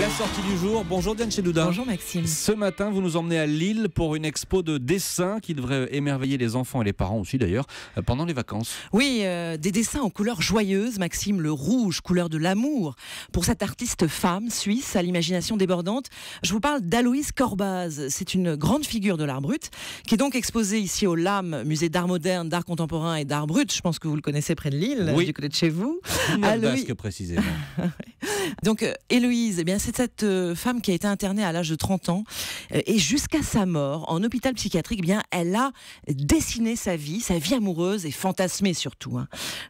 La sortie du jour. Bonjour Diane Chedouda. Bonjour Maxime. Ce matin, vous nous emmenez à Lille pour une expo de dessins qui devrait émerveiller les enfants et les parents aussi d'ailleurs pendant les vacances. Oui, des dessins aux couleurs joyeuses, Maxime, le rouge, couleur de l'amour. Pour cette artiste femme suisse à l'imagination débordante, je vous parle d'Aloïse Corbaz. C'est une grande figure de l'art brut qui est donc exposée ici au LAM, musée d'art moderne, d'art contemporain et d'art brut. Je pense que vous le connaissez près de Lille, oui. Du côté de chez vous. Basque précisément. Donc Héloïse, eh bien, c'est cette femme qui a été internée à l'âge de 30 ans et jusqu'à sa mort en hôpital psychiatrique, eh bien, elle a dessiné sa vie amoureuse et fantasmée surtout.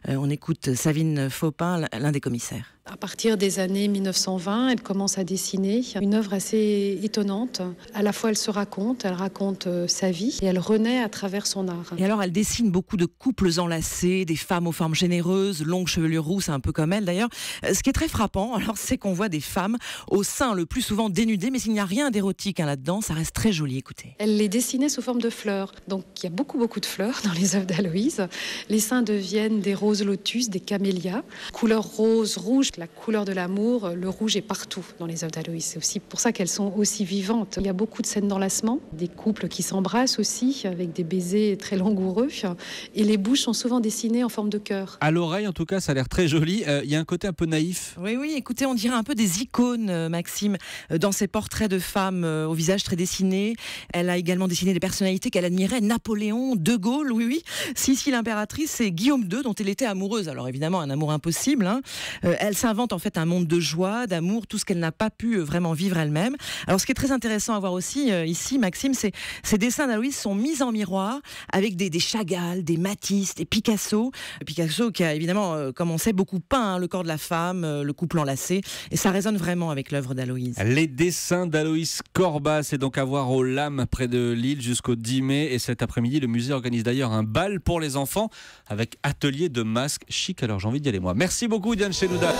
On écoute Savine Faupin, l'un des commissaires. À partir des années 1920, elle commence à dessiner une œuvre assez étonnante. À la fois, elle raconte sa vie et elle renaît à travers son art. Et alors, elle dessine beaucoup de couples enlacés, des femmes aux formes généreuses, longues chevelures rousses, un peu comme elle d'ailleurs. Ce qui est très frappant, alors, c'est qu'on voit des femmes au sein le plus souvent dénudées, mais il n'y a rien d'érotique là-dedans. Ça reste très joli, écoutez. Elle les dessinait sous forme de fleurs. Donc, il y a beaucoup de fleurs dans les œuvres d'Aloïse. Les seins deviennent des roses lotus, des camélias, couleur rose, rouge. La couleur de l'amour, le rouge est partout dans les œuvres d'Aloïse. C'est aussi pour ça qu'elles sont aussi vivantes. Il y a beaucoup de scènes d'enlacement, des couples qui s'embrassent aussi, avec des baisers très langoureux. Et les bouches sont souvent dessinées en forme de cœur. À l'oreille, en tout cas, ça a l'air très joli. Il y a un côté un peu naïf. Oui, écoutez, on dirait un peu des icônes, Maxime, dans ses portraits de femmes au visage très dessiné. Elle a également dessiné des personnalités qu'elle admirait, Napoléon, De Gaulle, oui. Sissi l'impératrice et Guillaume II, dont elle était amoureuse. Alors évidemment, un amour impossible. Elle s'invente en fait un monde de joie, d'amour, tout ce qu'elle n'a pas pu vraiment vivre elle-même. Alors ce qui est très intéressant à voir aussi ici, Maxime, c'est ces dessins d'Aloïse sont mis en miroir avec des Chagall, des Matisse, des Picasso. Picasso qui a évidemment, comme on sait, beaucoup peint le corps de la femme, le couple enlacé, et ça résonne vraiment avec l'œuvre d'Aloïse. Les dessins d'Aloïse Corbaz, c'est donc à voir au LAM près de Lille jusqu'au 10 mai. Et cet après-midi, le musée organise d'ailleurs un bal pour les enfants avec atelier de masques chic. Alors j'ai envie d'y aller moi. Merci beaucoup Diane Chedouda.